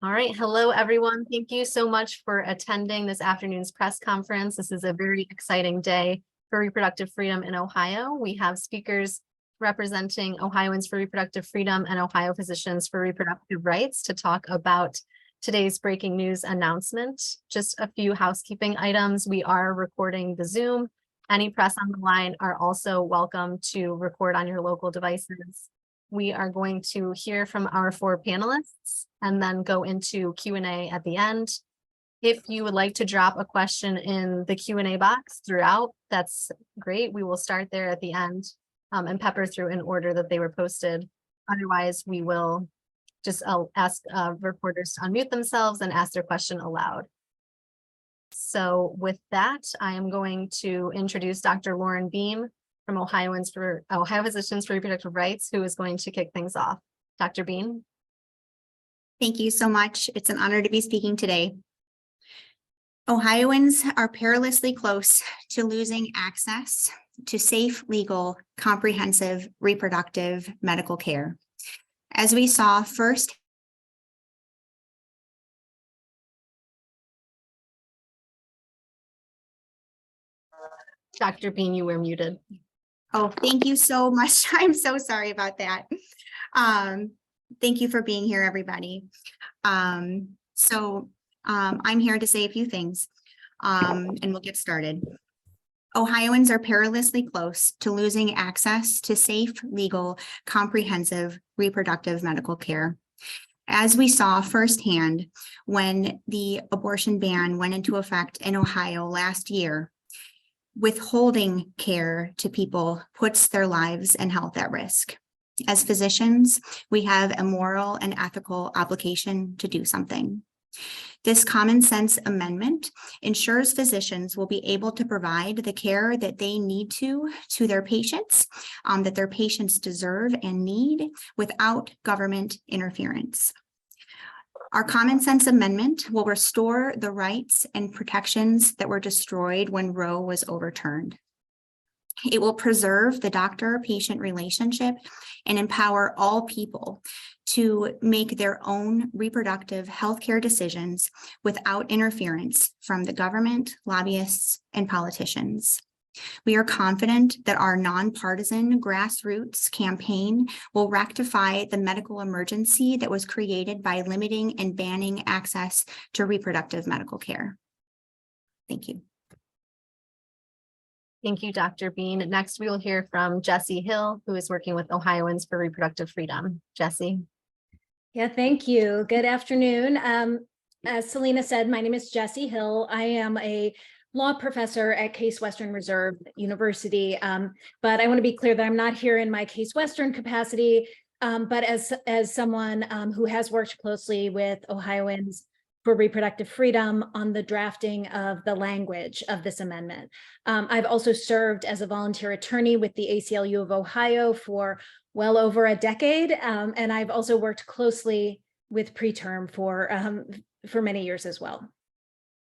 All right. Hello, everyone. Thank you so much for attending this afternoon's press conference. This is a very exciting day for reproductive freedom in Ohio. We have speakers representing Ohioans for Reproductive Freedom and Ohio Physicians for Reproductive Rights to talk about today's breaking news announcement. Just a few housekeeping items. We are recording the Zoom. Any press on the line are also welcome to record on your local devices. We are going to hear from our four panelists and then go into Q&A at the end. If you would like to drop a question in the Q&A box throughout, that's great. We will start there at the end and pepper through in order that they were posted. Otherwise, we will just ask reporters to unmute themselves and ask their question aloud. So with that, I am going to introduce Dr. Lauren Beam from Ohio Physicians for Reproductive Rights, who is going to kick things off. Dr. Beam. Thank you so much. It's an honor to be speaking today. Ohioans are perilously close to losing access to safe, legal, comprehensive reproductive medical care. As we saw first, Dr. Beam, you were muted. Oh, thank you so much. I'm so sorry about that. Thank you for being here, everybody. I'm here to say a few things, and we'll get started. Ohioans are perilously close to losing access to safe, legal, comprehensive reproductive medical care. As we saw firsthand when the abortion ban went into effect in Ohio last year, withholding care to people puts their lives and health at risk. As physicians, we have a moral and ethical obligation to do something. This common sense amendment ensures physicians will be able to provide the care that they need to their patients, that their patients deserve and need without government interference. Our common sense amendment will restore the rights and protections that were destroyed when Roe was overturned. It will preserve the doctor-patient relationship and empower all people to make their own reproductive healthcare decisions without interference from the government, lobbyists, and politicians. We are confident that our nonpartisan grassroots campaign will rectify the medical emergency that was created by limiting and banning access to reproductive medical care. Thank you. Thank you, Dr. Bean. Next, we will hear from Jessie Hill, who is working with Ohioans for Reproductive Freedom. Jessie. Yeah, thank you. Good afternoon. As Selena said, my name is Jessie Hill. I am a law professor at Case Western Reserve University, but I want to be clear that I'm not here in my Case Western capacity, but as someone who has worked closely with Ohioans for Reproductive Freedom on the drafting of the language of this amendment. I've also served as a volunteer attorney with the ACLU of Ohio for well over a decade, and I've also worked closely with preterm for many years as well.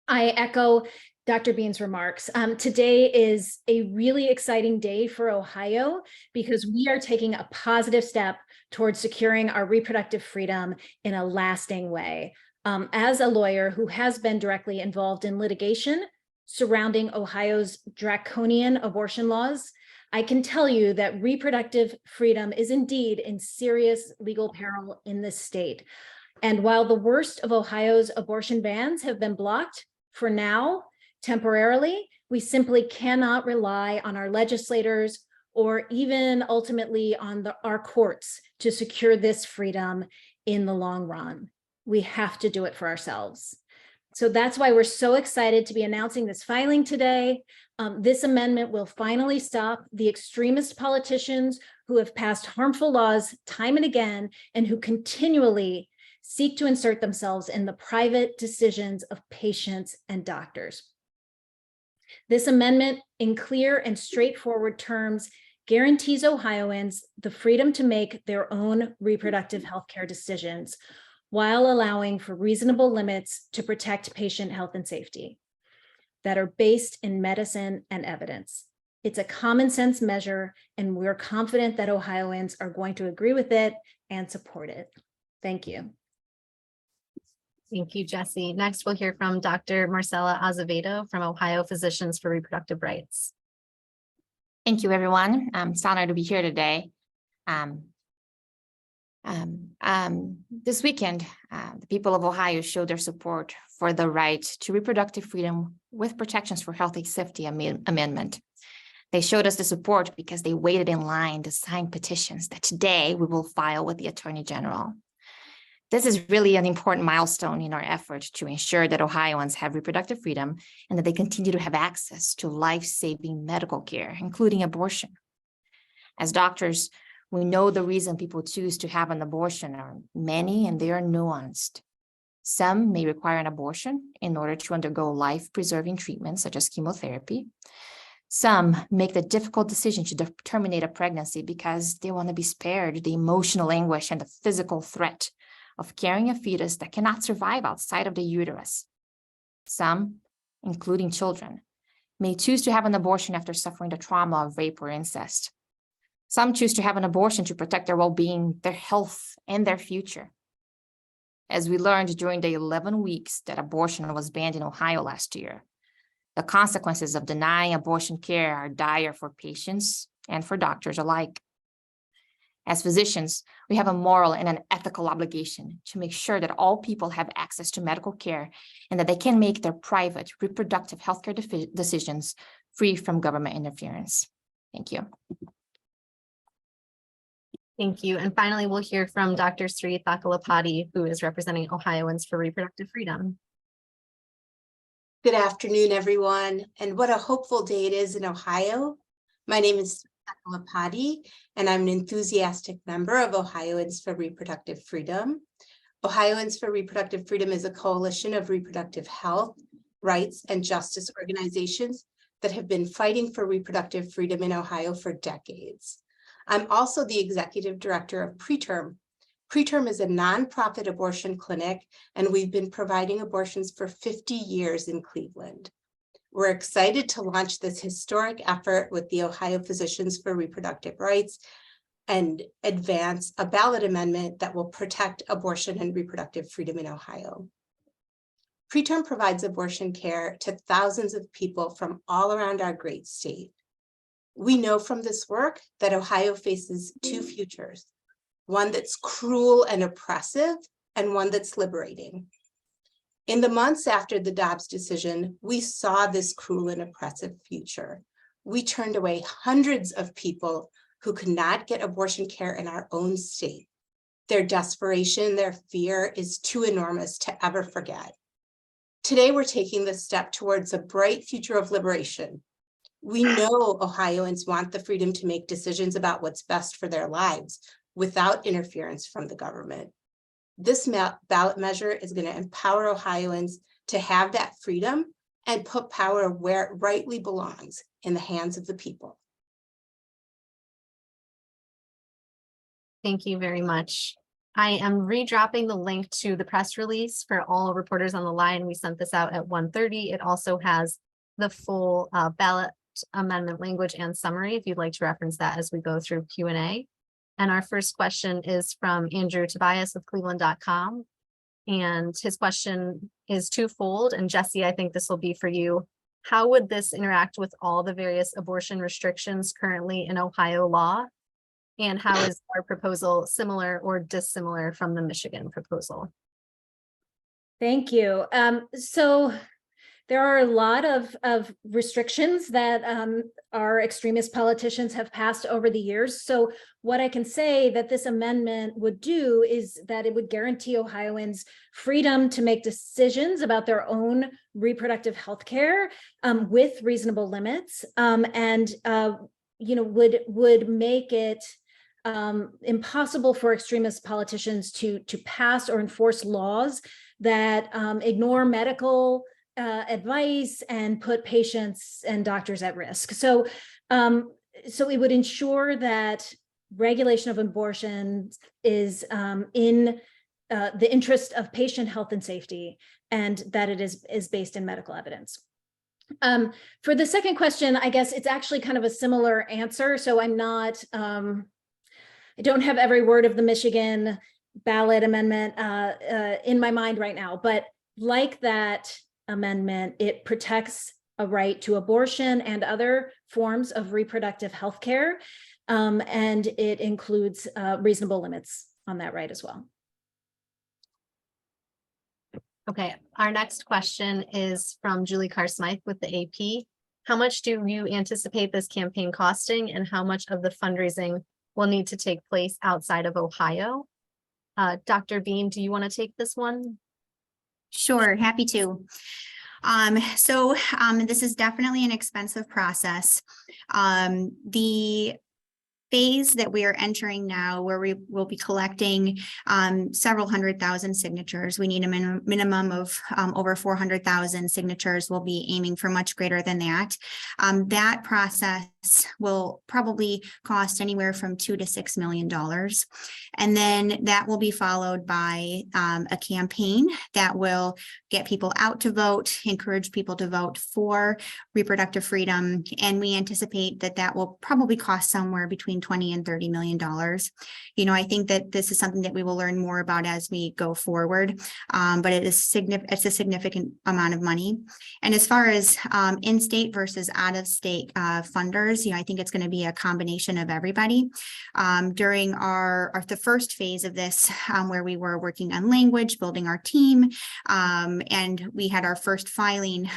I echo Dr. Bean's remarks. Today is a really exciting day for Ohio because we are taking a positive step towards securing our reproductive freedom in a lasting way. As a lawyer who has been directly involved in litigation surrounding Ohio's draconian abortion laws, I can tell you that reproductive freedom is indeed in serious legal peril in this state. And while the worst of Ohio's abortion bans have been blocked for now, temporarily, we simply cannot rely on our legislators or even ultimately on our courts to secure this freedom in the long run. We have to do it for ourselves. So that's why we're so excited to be announcing this filing today. This amendment will finally stop the extremist politicians who have passed harmful laws time and again and who continually seek to insert themselves in the private decisions of patients and doctors. This amendment, in clear and straightforward terms, guarantees Ohioans the freedom to make their own reproductive healthcare decisions while allowing for reasonable limits to protect patient health and safety that are based in medicine and evidence. It's a common sense measure, and we're confident that Ohioans are going to agree with it and support it. Thank you. Thank you, Jesse. Next, we'll hear from Dr. Marcela Azevedo from Ohio Physicians for Reproductive Rights. Thank you, everyone. It's an honor to be here today. This weekend, the people of Ohio showed their support for the right to reproductive freedom with protections for health and safety amendment. They showed us the support because they waited in line to sign petitions that today we will file with the Attorney General. This is really an important milestone in our effort to ensure that Ohioans have reproductive freedom and that they continue to have access to life-saving medical care, including abortion. As doctors, we know the reason people choose to have an abortion are many and they are nuanced. Some may require an abortion in order to undergo life-preserving treatments such as chemotherapy. Some make the difficult decision to terminate a pregnancy because they want to be spared the emotional anguish and the physical threat of carrying a fetus that cannot survive outside of the uterus. Some, including children, may choose to have an abortion after suffering the trauma of rape or incest. Some choose to have an abortion to protect their well-being, their health, and their future. As we learned during the 11 weeks that abortion was banned in Ohio last year, the consequences of denying abortion care are dire for patients and for doctors alike. As physicians, we have a moral and an ethical obligation to make sure that all people have access to medical care and that they can make their private reproductive healthcare decisions free from government interference. Thank you. Thank you. And finally, we'll hear from Dr. Sri Thakalapati, who is representing Ohioans for Reproductive Freedom. Good afternoon, everyone. And what a hopeful day it is in Ohio. My name is Thakalapati, and I'm an enthusiastic member of Ohioans for Reproductive Freedom. Ohioans for Reproductive Freedom is a coalition of reproductive health, rights, and justice organizations that have been fighting for reproductive freedom in Ohio for decades. I'm also the executive director of Preterm. Preterm is a nonprofit abortion clinic, and we've been providing abortions for 50 years in Cleveland. We're excited to launch this historic effort with the Ohio Physicians for Reproductive Rights and advance a ballot amendment that will protect abortion and reproductive freedom in Ohio. Preterm provides abortion care to thousands of people from all around our great state. We know from this work that Ohio faces two futures, one that's cruel and oppressive and one that's liberating. In the months after the Dobbs decision, we saw this cruel and oppressive future. We turned away hundreds of people who could not get abortion care in our own state. Their desperation, their fear is too enormous to ever forget. Today, we're taking this step towards a bright future of liberation. We know Ohioans want the freedom to make decisions about what's best for their lives without interference from the government. This ballot measure is going to empower Ohioans to have that freedom and put power where it rightly belongs, in the hands of the people. Thank you very much. I am redropping the link to the press release for all reporters on the line. We sent this out at 1:30. It also has the full ballot amendment language and summary if you'd like to reference that as we go through Q&A. And our first question is from Andrew Tobias of Cleveland.com. And his question is twofold. And Jesse, I think this will be for you. How would this interact with all the various abortion restrictions currently in Ohio law? And how is our proposal similar or dissimilar from the Michigan proposal? Thank you. So there are a lot of restrictions that our extremist politicians have passed over the years. So what I can say that this amendment would do is that it would guarantee Ohioans freedom to make decisions about their own reproductive health care with reasonable limits, and would make it impossible for extremist politicians to pass or enforce laws that ignore medical advice and put patients and doctors at risk. So it would ensure that regulation of abortion is in the interest of patient health and safety, and that it is based in medical evidence. For the second question, I guess it's actually kind of a similar answer. So I'm not, I don't have every word of the Michigan ballot amendment in my mind right now, but like that amendment, it protects a right to abortion and other forms of reproductive health care. And it includes reasonable limits on that right as well. Okay, our next question is from Julie Carr-Smythe with the AP. How much do you anticipate this campaign costing, and how much of the fundraising will need to take place outside of Ohio? Dr. Bean, do you want to take this one? Sure, happy to. This is definitely an expensive process. The phase that we are entering now, where we will be collecting several 100,000 signatures. We need a minimum of over 400,000 signatures. We'll be aiming for much greater than that. That process will probably cost anywhere from $2 to $6 million. And then that will be followed by a campaign that will get people out to vote, encourage people to vote for reproductive freedom. And we anticipate that that will probably cost somewhere between $20 and $30 million. You know, I think that this is something that we will learn more about as we go forward, but it's a significant amount of money. And as far as in-state versus out-of-state funders, you know, I think it's going to be a combination of everybody. During the first phase of this, where we were working on language, building our team, and we had our first filing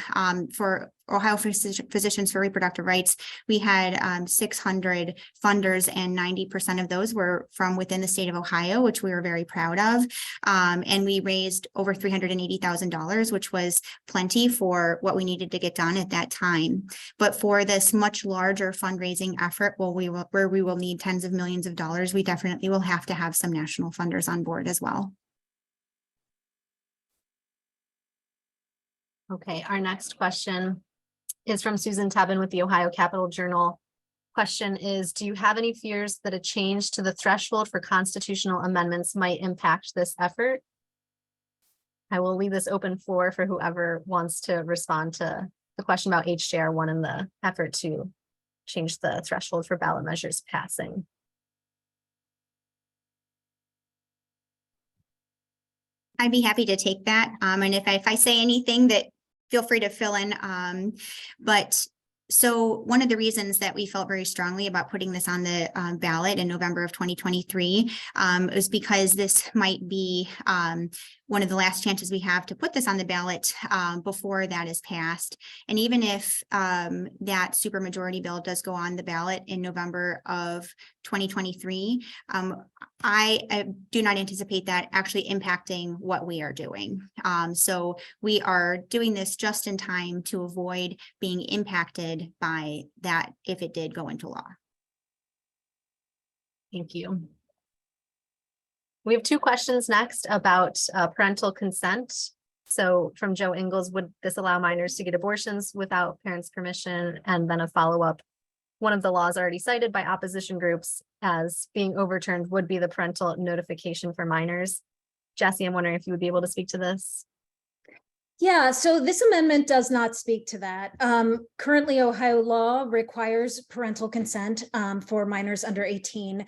for Ohio Physicians for Reproductive Rights, we had 600 funders, and 90% of those were from within the state of Ohio, which we were very proud of. And we raised over $380,000, which was plenty for what we needed to get done at that time. But for this much larger fundraising effort, where we will need tens of millions of dollars, we definitely will have to have some national funders on board as well. Okay, our next question is from Susan Tebben with the Ohio Capitol Journal. Question is, do you have any fears that a change to the threshold for constitutional amendments might impact this effort? I will leave this open floor for whoever wants to respond to the question about HJR 1 and the effort to change the threshold for ballot measures passing. I'd be happy to take that. And if I say anything, that feel free to fill in. So one of the reasons that we felt very strongly about putting this on the ballot in November of 2023 is because this might be one of the last chances we have to put this on the ballot before that is passed. And even if that supermajority bill does go on the ballot in November of 2023, I do not anticipate that actually impacting what we are doing. So we are doing this just in time to avoid being impacted by that if it did go into law. Thank you. We have two questions next about parental consent. So from Joe Ingalls, would this allow minors to get abortions without parents' permission? And then a follow-up. One of the laws already cited by opposition groups as being overturned would be the parental notification for minors. Jessie, I'm wondering if you would be able to speak to this. Yeah, so this amendment does not speak to that. Currently, Ohio law requires parental consent for minors under 18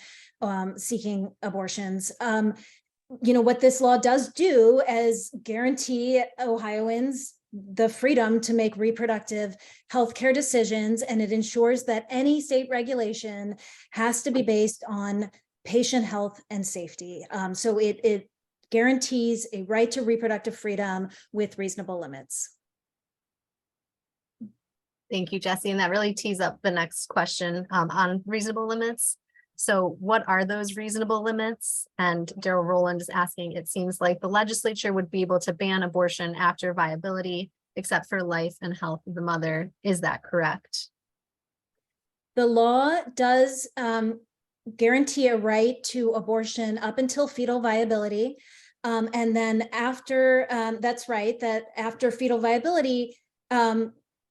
seeking abortions. You know, what this law does do is guarantee Ohioans the freedom to make reproductive healthcare decisions, and it ensures that any state regulation has to be based on patient health and safety. So it guarantees a right to reproductive freedom with reasonable limits. Thank you, Jessie. And that really tees up the next question on reasonable limits. So what are those reasonable limits? And Daryl Rowland is asking, it seems like the legislature would be able to ban abortion after viability, except for life and health of the mother. Is that correct? The law does guarantee a right to abortion up until fetal viability. And then after, that's right, that after fetal viability,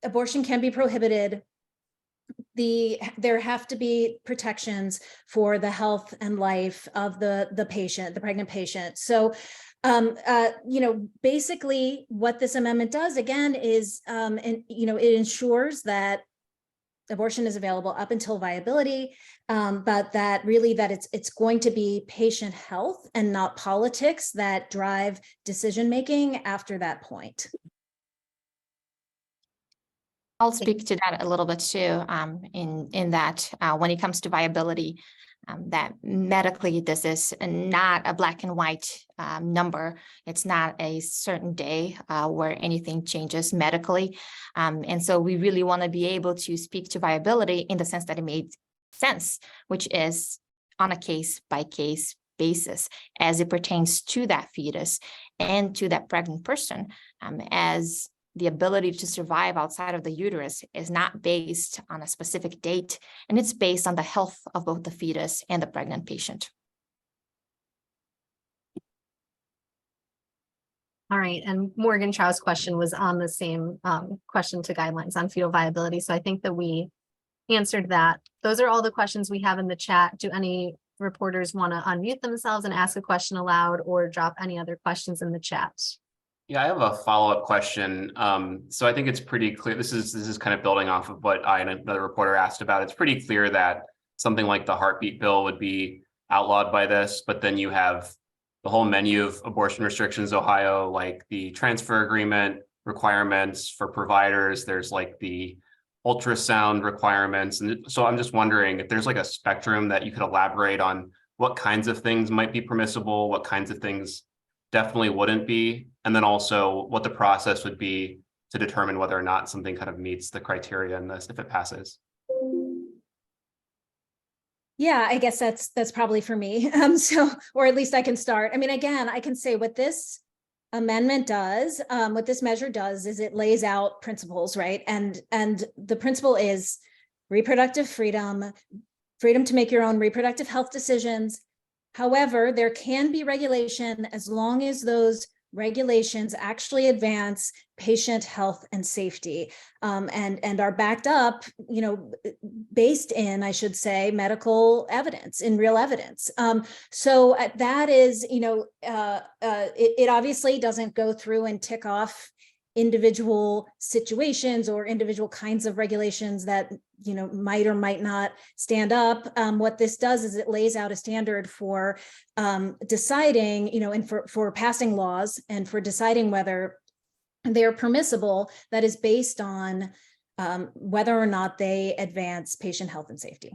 abortion can be prohibited. There have to be protections for the health and life of the patient, the pregnant patient. So, you know, basically what this amendment does again is, it ensures that abortion is available up until viability, but that really that it's going to be patient health and not politics that drive decision making after that point. I'll speak to that a little bit too, in that when it comes to viability, that medically this is not a black and white number. It's not a certain day where anything changes medically. And so we really want to be able to speak to viability in the sense that it made sense, which is on a case by case basis as it pertains to that fetus and to that pregnant person, as the ability to survive outside of the uterus is not based on a specific date, and it's based on the health of both the fetus and the pregnant patient. All right, and Morgan Chow's question was on the same question to guidelines on fetal viability. So I think that we answered that. Those are all the questions we have in the chat. Do any reporters want to unmute themselves and ask a question aloud or drop any other questions in the chat? Yeah, I have a follow-up question. So I think it's pretty clear. This is kind of building off of what I and another reporter asked about. It's pretty clear that something like the heartbeat bill would be outlawed by this, but then you have the whole menu of abortion restrictions, Ohio, like the transfer agreement requirements for providers. There's like the ultrasound requirements. And so I'm just wondering if there's like a spectrum that you could elaborate on what kinds of things might be permissible, what kinds of things definitely wouldn't be, and then also what the process would be to determine whether or not something kind of meets the criteria in this if it passes. Yeah, I guess that's probably for me. Or at least I can start. I mean, again, I can say what this amendment does, what this measure does is it lays out principles, right? And the principle is reproductive freedom, freedom to make your own reproductive health decisions. However, there can be regulation as long as those regulations actually advance patient health and safety, and are backed up, based in, I should say, medical evidence, in real evidence. So that is, it obviously doesn't go through and tick off individual situations or individual kinds of regulations that might or might not stand up. What this does is it lays out a standard for deciding, and for passing laws and for deciding whether they're permissible, that is based on whether or not they advance patient health and safety.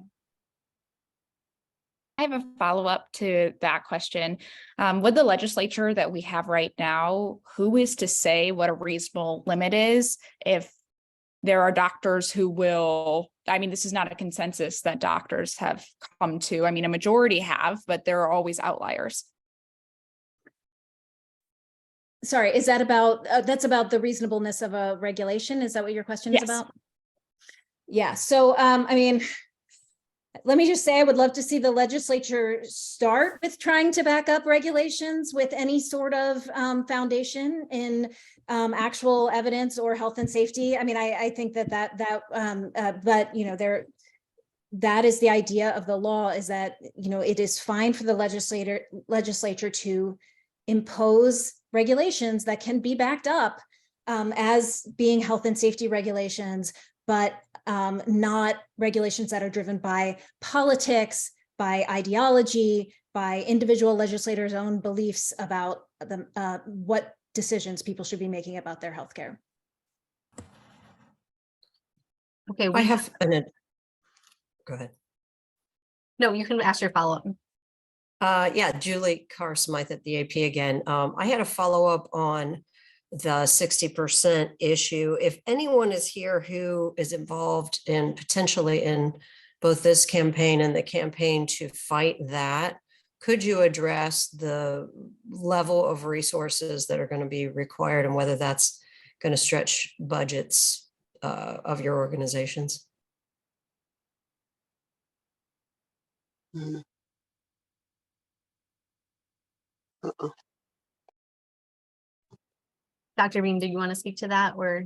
I have a follow-up to that question. With the legislature that we have right now, who is to say what a reasonable limit is if there are doctors who will, this is not a consensus that doctors have come to. A majority have, but there are always outliers. Sorry, is that about, that's about the reasonableness of a regulation? Is that what your question is about? Yeah, so, let me just say, I would love to see the legislature start with trying to back up regulations with any sort of foundation in actual evidence or health and safety. I think but that is the idea of the law, is that, it is fine for the legislature to impose regulations that can be backed up as being health and safety regulations, but not regulations that are driven by politics, by ideology, by individual legislators' own beliefs about what decisions people should be making about their healthcare. Okay, I have go ahead. No, you can ask your follow-up. Yeah, Julie Carr-Smythe at the AP again. I had a follow-up on the 60% issue. If anyone is here who is involved in potentially in both this campaign and the campaign to fight that, could you address the level of resources that are going to be required and whether that's going to stretch budgets of your organizations? Dr. Bean, do you want to speak to that, or?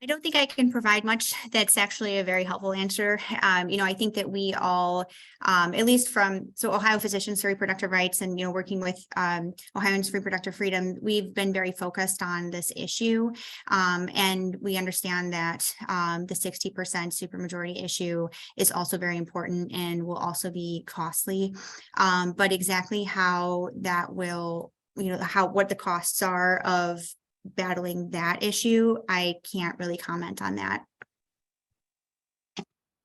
I don't think I can provide much. That's actually a very helpful answer. I think that we all, at least so Ohio Physicians for Reproductive Rights and, working with Ohioans for Reproductive Freedom, we've been very focused on this issue. And we understand that the 60% supermajority issue is also very important and will also be costly. But exactly how that will, what the costs are of battling that issue, I can't really comment on that.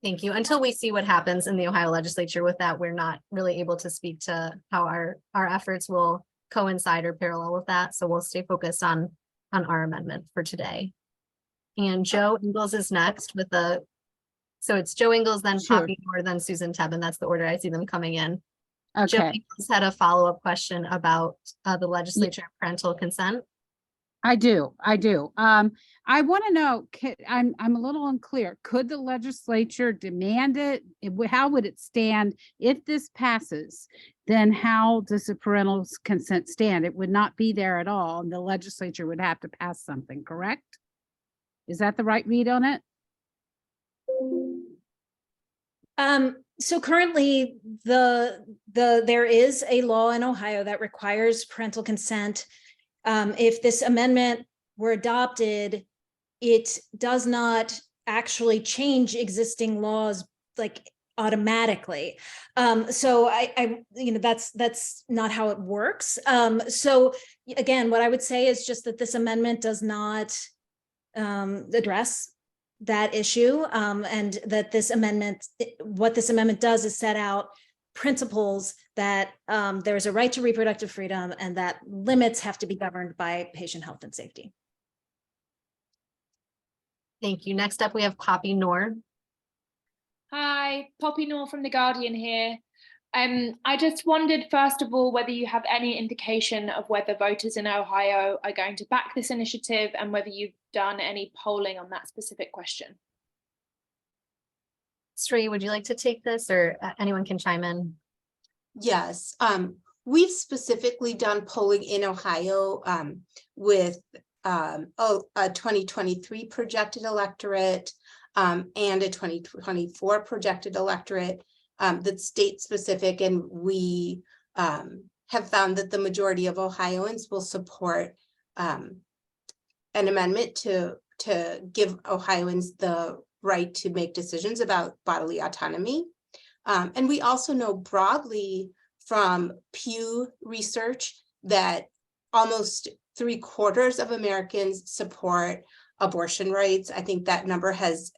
Thank you. Until we see what happens in the Ohio legislature with that, we're not really able to speak to how our efforts will coincide or parallel with that. So we'll stay focused on our amendment for today. And Joe Ingles is next with so it's Joe Ingles, then Sure. Poppy Moore, then Susan Tebben. That's the order I see them coming in. Joe Okay, Ingles had a follow-up question about the legislature and parental consent. I do. I want to know, I'm a little unclear. Could the legislature demand it? How would it stand if this passes? Then how does the parental consent stand? It would not be there at all, and the legislature would have to pass something, correct? Is that the right read on it? So currently there is a law in Ohio that requires parental consent. If this amendment were adopted, it does not actually change existing laws like automatically. So that's not how it works. So again, what I would say is just that this amendment does not address that issue, and that what this amendment does is set out principles that there's a right to reproductive freedom and that limits have to be governed by patient health and safety. Thank you. Next up, we have Poppy Noor. Hi, Poppy Noor from The Guardian here. I just wondered, first of all, whether you have any indication of whether voters in Ohio are going to back this initiative and whether you've done any polling on that specific question. Sri, would you like to take this, or anyone can chime in? Yes, we've specifically done polling in Ohio with a 2023 projected electorate and a 2024 projected electorate that's state specific, and we have found that the majority of Ohioans will support an amendment to give Ohioans the right to make decisions about bodily autonomy. And we also know broadly from Pew Research that almost 3/4 of Americans support abortion rights. I think that number has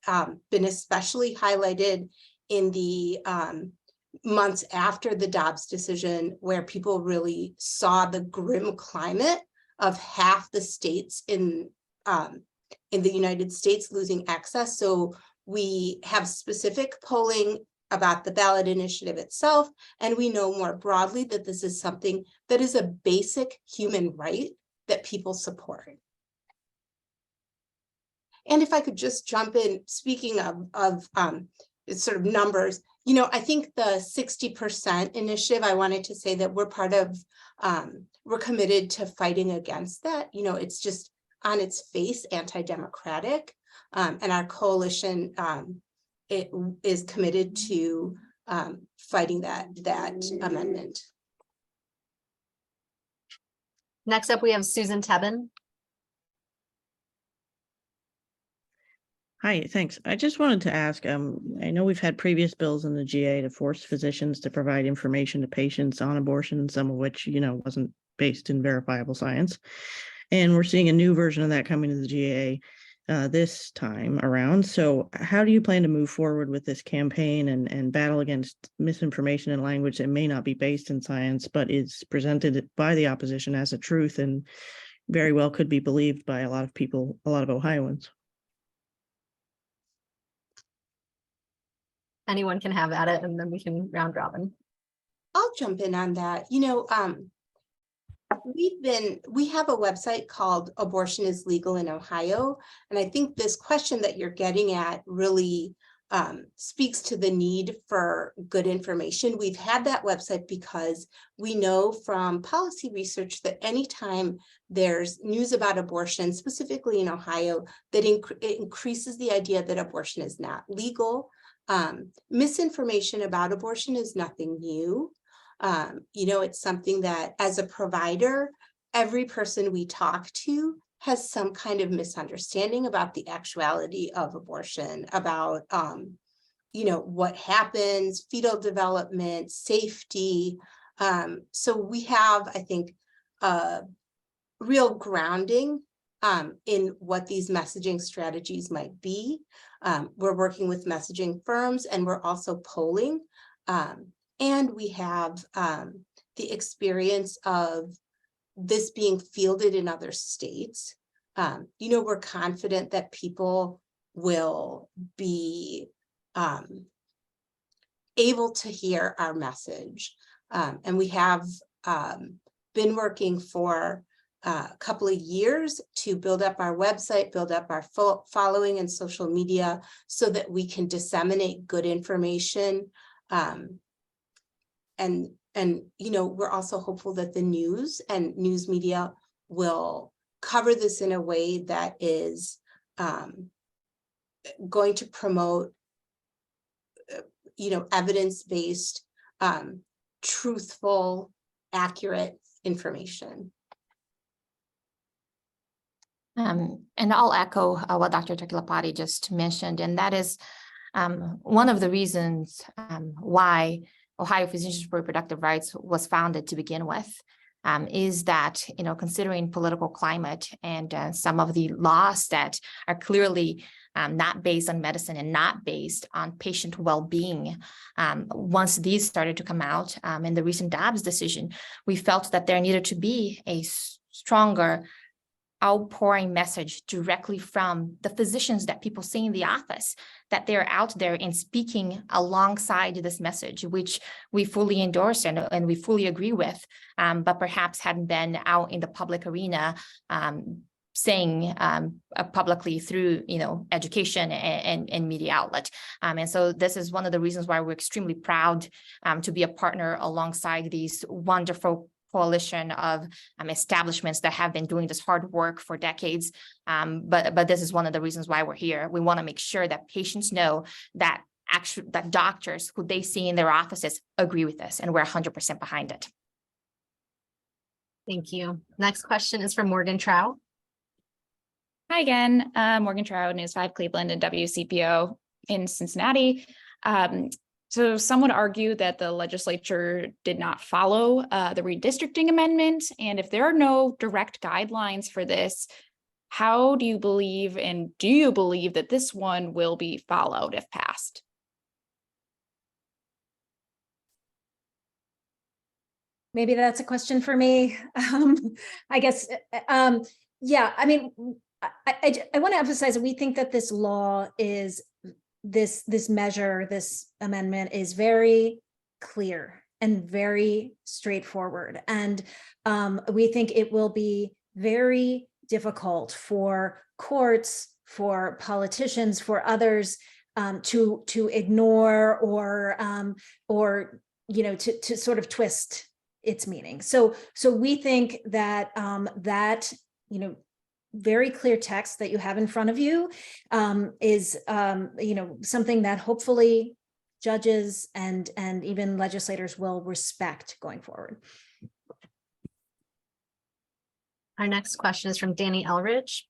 been especially highlighted in the months after the Dobbs decision, where people really saw the grim climate of half the states in the United States losing access. So we have specific polling about the ballot initiative itself, and we know more broadly that this is something that is a basic human right that people support. And if I could just jump in, speaking of sort of numbers, I think the 60% initiative, I wanted to say that we're part of, we're committed to fighting against that. It's just on its face anti-democratic, and our coalition it is committed to fighting that amendment. Next up, we have Susan Tebben. Hi, thanks. I just wanted to ask, I know we've had previous bills in the GA to force physicians to provide information to patients on abortion, some of which, wasn't based in verifiable science. And we're seeing a new version of that coming to the GA this time around. So how do you plan to move forward with this campaign and battle against misinformation and language that may not be based in science, but is presented by the opposition as a truth and very well could be believed by a lot of people, a lot of Ohioans? Anyone can have at it, and then we can round robin. I'll jump in on that. We have a website called Abortion is Legal in Ohio. And I think this question that you're getting at really speaks to the need for good information. We've had that website because we know from policy research that anytime there's news about abortion, specifically in Ohio, that it increases the idea that abortion is not legal. Misinformation about abortion is nothing new. It's something that as a provider, every person we talk to has some kind of misunderstanding about the actuality of abortion, about, what happens, fetal development, safety. So we have, I think, real grounding in what these messaging strategies might be. We're working with messaging firms, and we're also polling. And we have the experience of this being fielded in other states. We're confident that people will be able to hear our message. And we have been working for a couple of years to build up our website, build up our following in social media so that we can disseminate good information. And we're also hopeful that the news and news media will cover this in a way that is going to promote, evidence-based, truthful, accurate information. And I'll echo what Dr. Takilapati just mentioned, and that is one of the reasons why Ohio Physicians for Reproductive Rights was founded to begin with, is that, considering political climate and some of the laws that are clearly not based on medicine and not based on patient well-being, once these started to come out in the recent Dobbs decision, we felt that there needed to be a stronger outpouring message directly from the physicians that people see in the office, that they're out there and speaking alongside this message, which we fully endorse and we fully agree with, but perhaps hadn't been out in the public arena saying publicly through, education and media outlet. And so this is one of the reasons why we're extremely proud to be a partner alongside these wonderful coalition of establishments that have been doing this hard work for decades. But this is one of the reasons why we're here. We want to make sure that patients know that that doctors who they see in their offices agree with this, and we're 100% behind it. Thank you. Next question is from Morgan Trout. Hi again, Morgan Trout, News 5 Cleveland and WCPO in Cincinnati. So some would argue that the legislature did not follow the redistricting amendment. And if there are no direct guidelines for this, how do you believe, and do you believe that this one will be followed if passed? Maybe that's a question for me. I guess, yeah, I mean, I want to emphasize that we think that this law is this measure, this amendment is very clear and very straightforward. And we think it will be very difficult for courts, for politicians, for others to ignore or to sort of twist its meaning. So we think that that very clear text that you have in front of you is something that hopefully judges and even legislators will respect going forward. Our next question is from Danny Elridge.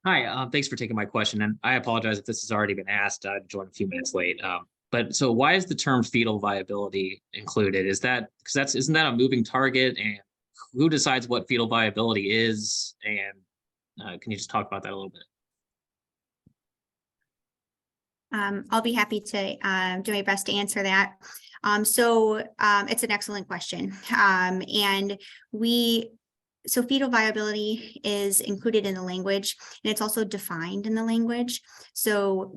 Hi, thanks for taking my question. And I apologize if this has already been asked. I joined a few minutes late. But so why is the term fetal viability included? Is that because isn't that a moving target? And who decides what fetal viability is? And can you just talk about that a little bit? I'll be happy to do my best to answer that. So it's an excellent question. So fetal viability is included in the language, and it's also defined in the language. So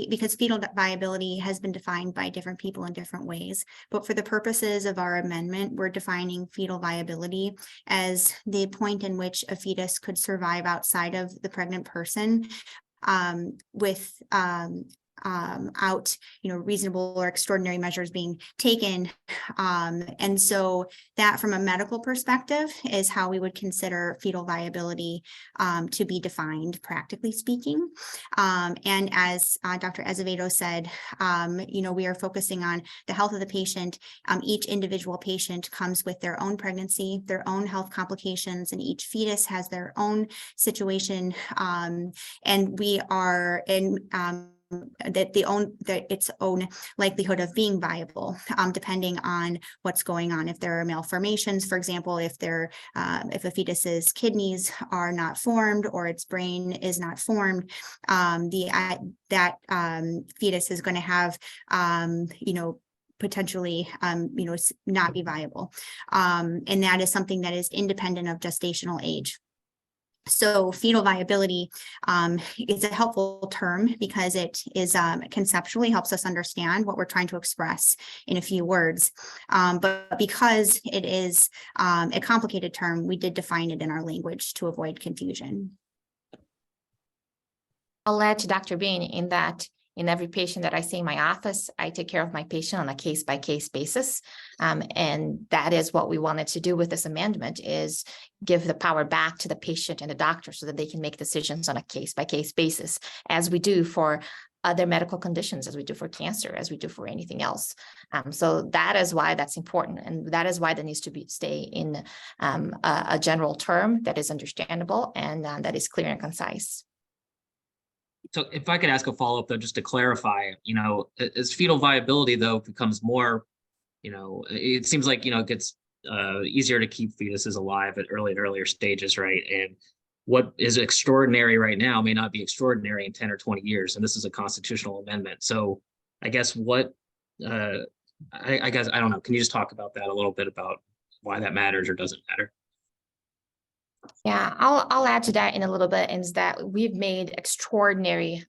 because fetal viability has been defined by different people in different ways, but for the purposes of our amendment, we're defining fetal viability as the point in which a fetus could survive outside of the pregnant person out, reasonable or extraordinary measures being taken. And so that from a medical perspective is how we would consider fetal viability to be defined, practically speaking. And as Dr. Azevedo said, we are focusing on the health of the patient. Each individual patient comes with their own pregnancy, their own health complications, and each fetus has their own situation. And we are in its own likelihood of being viable, depending on what's going on. If there are malformations, for example, if a fetus's kidneys are not formed or its brain is not formed, that fetus is going to have potentially not be viable, and that is something that is independent of gestational age. So fetal viability is a helpful term because it is conceptually helps us understand what we're trying to express in a few words. But because it is a complicated term, we did define it in our language to avoid confusion. I'll add to Dr. Bean in that in every patient that I see in my office, I take care of my patient on a case-by-case basis. And that is what we wanted to do with this amendment, is give the power back to the patient and the doctor so that they can make decisions on a case-by-case basis, as we do for other medical conditions, as we do for cancer, as we do for anything else. So that is why that's important. And that is why that needs to stay in a general term that is understandable and that is clear and concise. So if I could ask a follow-up though, just to clarify, as fetal viability though becomes more, it seems like, it gets easier to keep fetuses alive at earlier stages, right? And what is extraordinary right now may not be extraordinary in 10 or 20 years. And this is a constitutional amendment. So I guess I guess, I don't know, can you just talk about that a little bit about why that matters or doesn't matter? Yeah, I'll add to that in a little bit, is that we've made extraordinary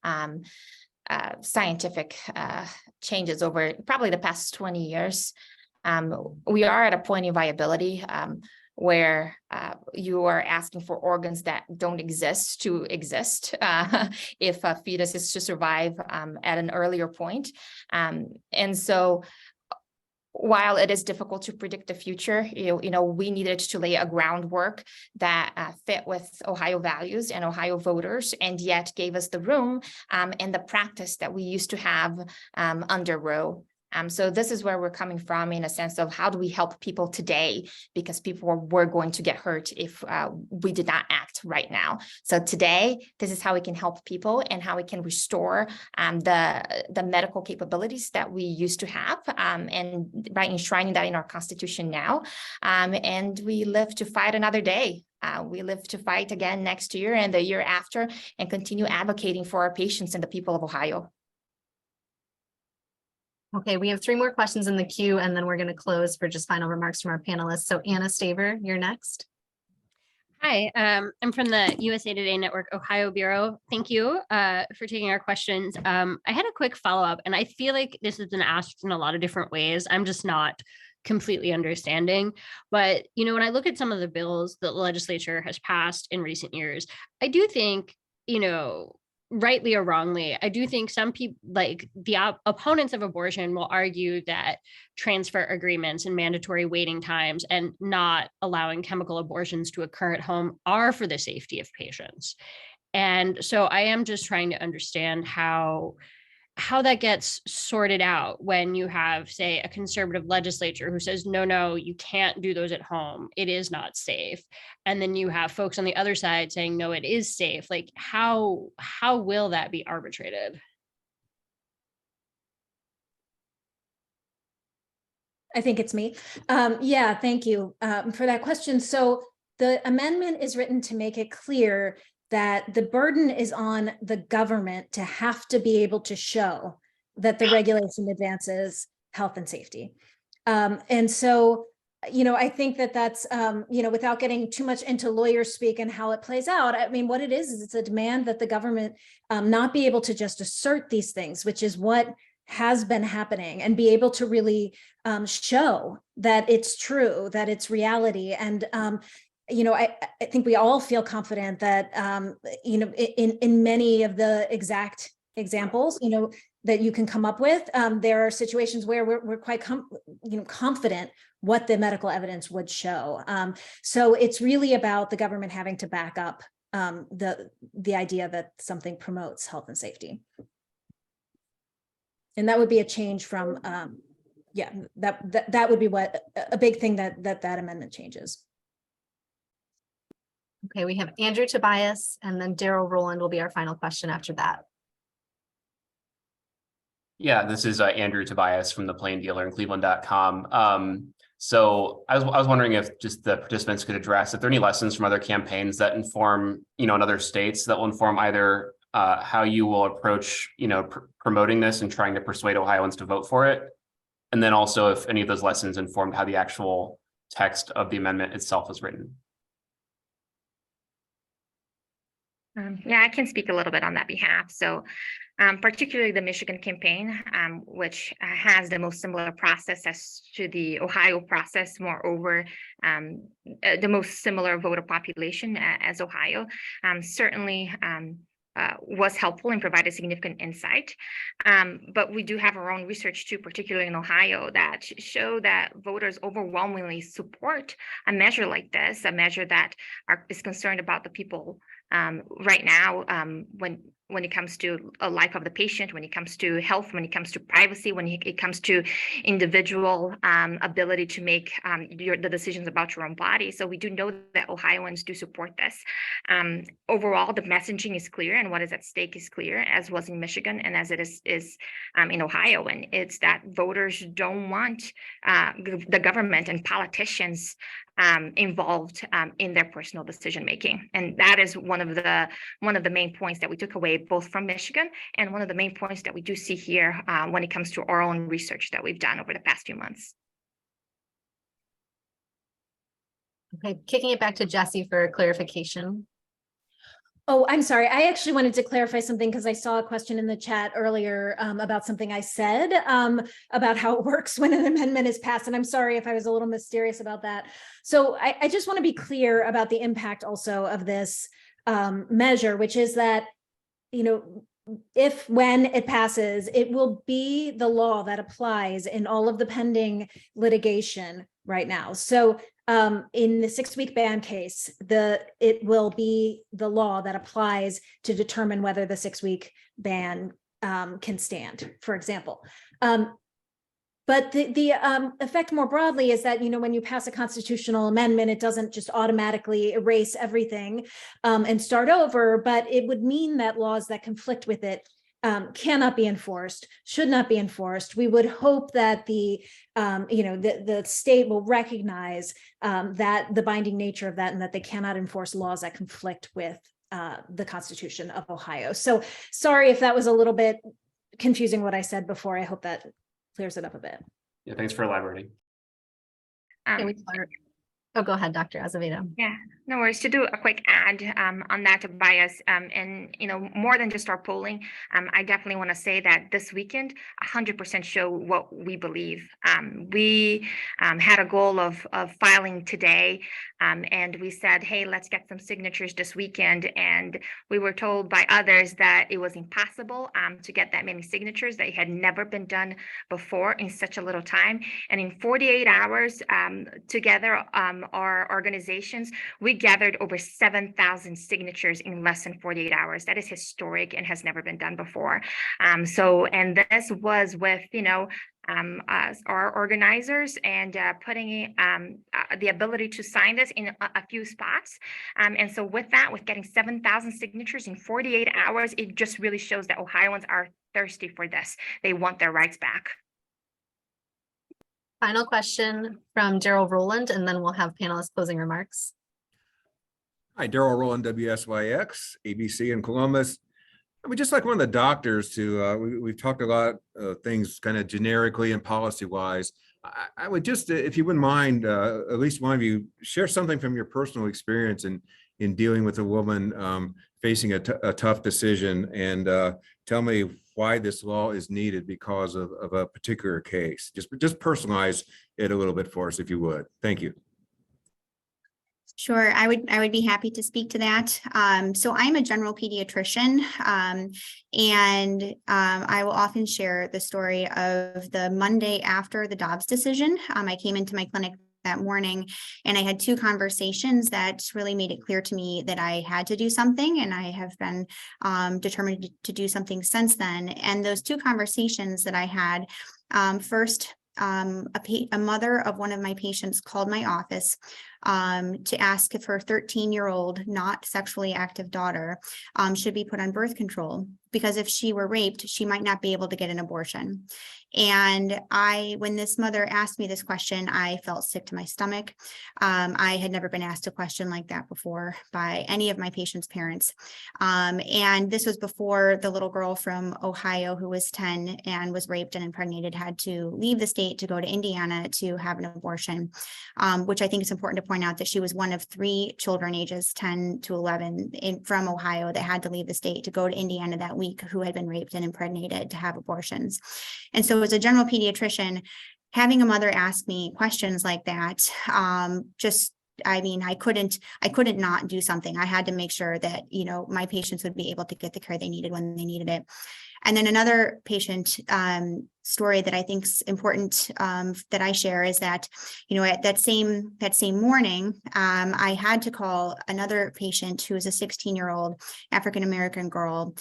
scientific changes over probably the past 20 years. We are at a point in viability where you are asking for organs that don't exist to exist if a fetus is to survive at an earlier point. And so while it is difficult to predict the future, we needed to lay a groundwork that fit with Ohio values and Ohio voters, and yet gave us the room and the practice that we used to have under Roe. So this is where we're coming from, in a sense of how do we help people today, because people were going to get hurt if we did not act right now. So today, this is how we can help people and how we can restore the medical capabilities that we used to have, and by enshrining that in our Constitution now. And we live to fight another day. We live to fight again next year and the year after, and continue advocating for our patients and the people of Ohio. Okay, we have 3 more questions in the queue, and then we're going to close for just final remarks from our panelists. So Anna Staver, you're next. Hi, I'm from the USA Today Network Ohio Bureau. Thank you for taking our questions. I had a quick follow-up, and I feel like this has been asked in a lot of different ways. I'm just not completely understanding. But, when I look at some of the bills that the legislature has passed in recent years, I do think, rightly or wrongly, I do think some people, like the opponents of abortion, will argue that transfer agreements and mandatory waiting times and not allowing chemical abortions to occur at home are for the safety of patients. And so I am just trying to understand how that gets sorted out when you have, say, a conservative legislature who says, no, you can't do those at home. It is not safe. And then you have folks on the other side saying, no, it is safe. Like, how will that be arbitrated? I think it's me. Yeah, thank you for that question. So the amendment is written to make it clear that the burden is on the government to have to be able to show that the regulation advances health and safety. And so, I think that that's, without getting too much into lawyer speak and how it plays out, I mean, what it is it's a demand that the government not be able to just assert these things, which is what has been happening, and be able to really show that it's true, that it's reality. And I think we all feel confident that, in many of the exact examples, that you can come up with, there are situations where we're quite confident what the medical evidence would show. So it's really about the government having to back up the idea that something promotes health and safety. And that would be a change from, that would be what a big thing that amendment changes. Okay, we have Andrew Tobias, and then Daryl Rowland will be our final question after that. Yeah, this is Andrew Tobias from the Plain Dealer and Cleveland.com. So I was wondering if just the participants could address if there are any lessons from other campaigns that inform, in other states that will inform either how you will approach, promoting this and trying to persuade Ohioans to vote for it. And then also if any of those lessons informed how the actual text of the amendment itself was written. Yeah, I can speak a little bit on that behalf. So particularly the Michigan campaign, which has the most similar process as to the Ohio process, moreover, the most similar voter population as Ohio, certainly was helpful and provided significant insight. But we do have our own research too, particularly in Ohio, that show that voters overwhelmingly support a measure like this, a measure that is concerned about the people right now, when it comes to a life of the patient, when it comes to health, when it comes to privacy, when it comes to individual ability to make the decisions about your own body. So we do know that Ohioans do support this. Overall, the messaging is clear, and what is at stake is clear, as was in Michigan and as it is in Ohio. And it's that voters don't want the government and politicians involved in their personal decision making, and that is one of the main points that we took away both from Michigan, and one of the main points that we do see here when it comes to our own research that we've done over the past few months. Okay, kicking it back to Jesse for clarification. Oh, I'm sorry. I actually wanted to clarify something because I saw a question in the chat earlier about something I said about how it works when an amendment is passed. And I'm sorry if I was a little mysterious about that. So I just want to be clear about the impact also of this measure, which is that, when it passes, it will be the law that applies in all of the pending litigation right now. So in the 6-week ban case, it will be the law that applies to determine whether the 6-week ban can stand, for example. But the effect more broadly is that, when you pass a constitutional amendment, it doesn't just automatically erase everything and start over, but it would mean that laws that conflict with it cannot be enforced, should not be enforced. We would hope that the state will recognize that the binding nature of that, and that they cannot enforce laws that conflict with the Constitution of Ohio. So sorry if that was a little bit confusing what I said before. I hope that clears it up a bit. Yeah, thanks for elaborating. Oh, go ahead, Dr. Azevedo. Yeah, no worries. To do a quick add on that, Tobias, and more than just our polling, I definitely want to say that this weekend 100% show what we believe. We had a goal of filing today, and we said, hey, let's get some signatures this weekend, and we were told by others that it was impossible to get that many signatures. They had never been done before in such a little time, and in 48 hours together, our organizations, we gathered over 7,000 signatures in less than 48 hours. That is historic and has never been done before. And this was with, our organizers and putting the ability to sign this in a few spots. And so with getting 7,000 signatures in 48 hours, it just really shows that Ohioans are thirsty for this. They want their rights back. Final question from Daryl Rowland, and then we'll have panelists closing remarks. Hi, Daryl Rowland, WSYX, ABC in Columbus. I would just like one of the doctors to, we've talked a lot of things kind of generically and policy-wise. I would just, if you wouldn't mind, at least one of you, share something from your personal experience in dealing with a woman facing a tough decision, and tell me why this law is needed because of a particular case. Just personalize it a little bit for us, if you would. Thank you. Sure, I would be happy to speak to that. So I'm a general pediatrician, and I will often share the story of the Monday after the Dobbs decision. I came into my clinic that morning and I had two conversations that really made it clear to me that I had to do something, and I have been determined to do something since then. And those two conversations that I had, first, a mother of one of my patients called my office to ask if her 13-year-old not sexually active daughter should be put on birth control, because if she were raped, she might not be able to get an abortion. And when this mother asked me this question, I felt sick to my stomach. I had never been asked a question like that before by any of my patients' parents. And this was before the little girl from Ohio who was 10 and was raped and impregnated had to leave the state to go to Indiana to have an abortion, which I think is important to point out that she was one of 3 children ages 10 to 11 from Ohio that had to leave the state to go to Indiana that week, who had been raped and impregnated to have abortions. And so as a general pediatrician, having a mother ask me questions like that, I couldn't not do something. I had to make sure that, my patients would be able to get the care they needed when they needed it. And then another patient story that I think is important that I share is that, at that same morning, I had to call another patient who was a 16-year-old African-American girl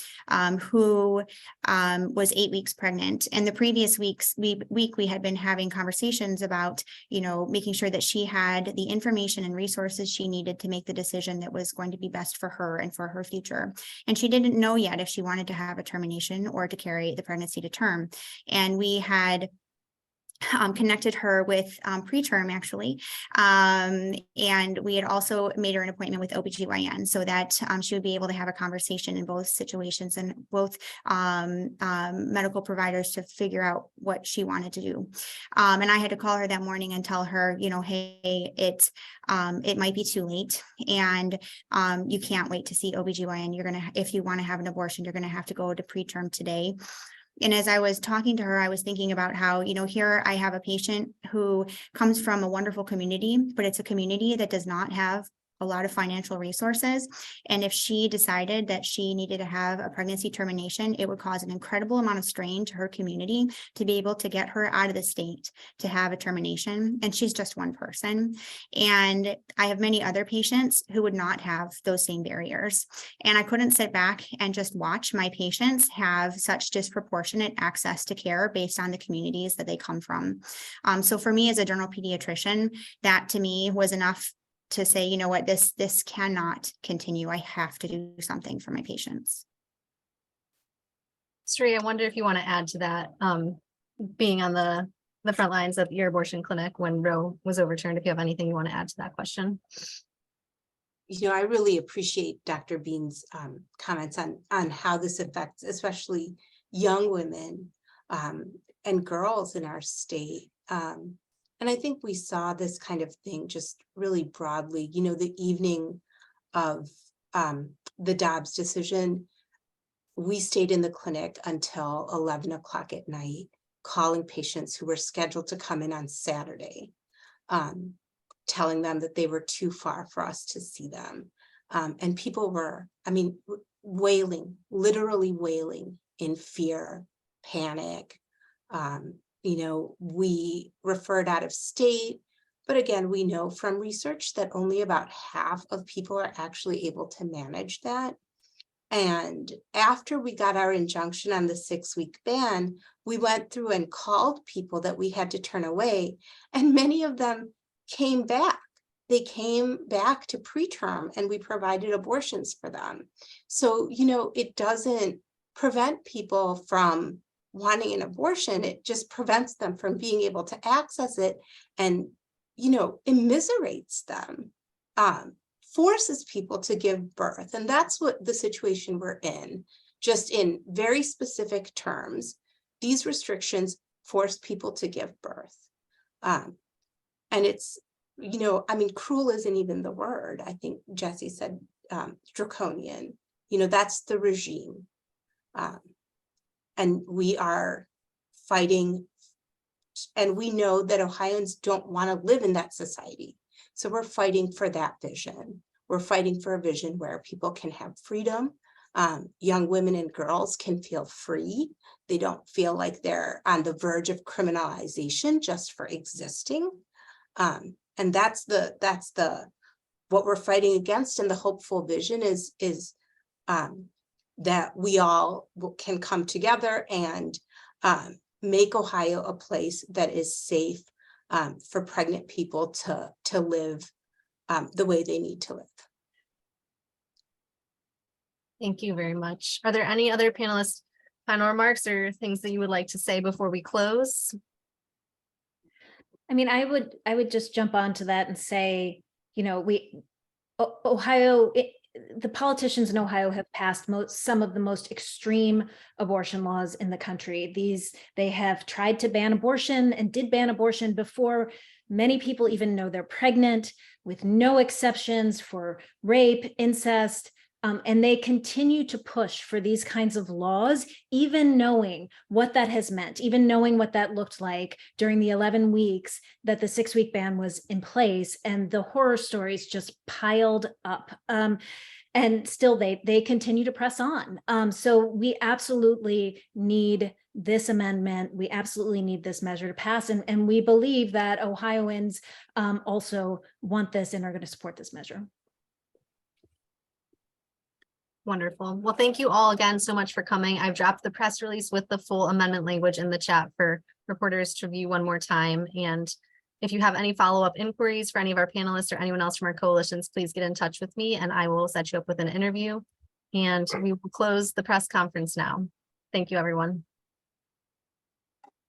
who was 8 weeks pregnant. And the previous week we had been having conversations about, making sure that she had the information and resources she needed to make the decision that was going to be best for her and for her future. And she didn't know yet if she wanted to have a termination or to carry the pregnancy to term. And we had connected her with preterm, actually. And we had also made her an appointment with OBGYN so that she would be able to have a conversation in both situations and both medical providers to figure out what she wanted to do. And I had to call her that morning and tell her, hey, it might be too late, and you can't wait to see OBGYN. If you want to have an abortion, you're going to have to go to preterm today. And as I was talking to her, I was thinking about how, here I have a patient who comes from a wonderful community, but it's a community that does not have a lot of financial resources. And if she decided that she needed to have a pregnancy termination, it would cause an incredible amount of strain to her community to be able to get her out of the state to have a termination. And she's just one person. And I have many other patients who would not have those same barriers. And I couldn't sit back and just watch my patients have such disproportionate access to care based on the communities that they come from. So for me as a general pediatrician, that to me was enough to say, what, this cannot continue. I have to do something for my patients. Sri, I wonder if you want to add to that, being on the front lines of your abortion clinic when Roe was overturned, if you have anything you want to add to that question. I really appreciate Dr. Bean's comments on how this affects especially young women and girls in our state. And I think we saw this kind of thing just really broadly, the evening of the Dobbs decision. We stayed in the clinic until 11 o'clock at night, calling patients who were scheduled to come in on Saturday, telling them that they were too far for us to see them. And people were, wailing, literally wailing in fear, panic. We referred out of state, but again, we know from research that only about half of people are actually able to manage that. And after we got our injunction on the 6-week ban, we went through and called people that we had to turn away, and many of them came back. They came back to preterm and we provided abortions for them. So, it doesn't prevent people from wanting an abortion. It just prevents them from being able to access it and, immiserates them, forces people to give birth. And that's what the situation we're in, just in very specific terms. These restrictions force people to give birth. And it's, cruel isn't even the word. I think Jesse said draconian, that's the regime. And we are fighting, and we know that Ohioans don't want to live in that society. So we're fighting for that vision. We're fighting for a vision where people can have freedom. Young women and girls can feel free. They don't feel like they're on the verge of criminalization just for existing. And that's what we're fighting against. And the hopeful vision is that we all can come together and make Ohio a place that is safe for pregnant people to live the way they need to live. Thank you very much. Are there any other panelists' final remarks or things that you would like to say before we close? I mean, I would just jump onto that and say, you know, Ohio, the politicians in Ohio have passed some of the most extreme abortion laws in the country. They have tried to ban abortion and did ban abortion before many people even know they're pregnant, with no exceptions for rape, incest. And they continue to push for these kinds of laws, even knowing what that has meant, even knowing what that looked like during the 11 weeks that the 6-week ban was in place, and the horror stories just piled up. And still they continue to press on. So we absolutely need this amendment. We absolutely need this measure to pass. And we believe that Ohioans also want this and are going to support this measure. Wonderful. Well, thank you all again so much for coming. I've dropped the press release with the full amendment language in the chat for reporters to view one more time. And if you have any follow-up inquiries for any of our panelists or anyone else from our coalitions, please get in touch with me and I will set you up with an interview. And we will close the press conference now. Thank you, everyone.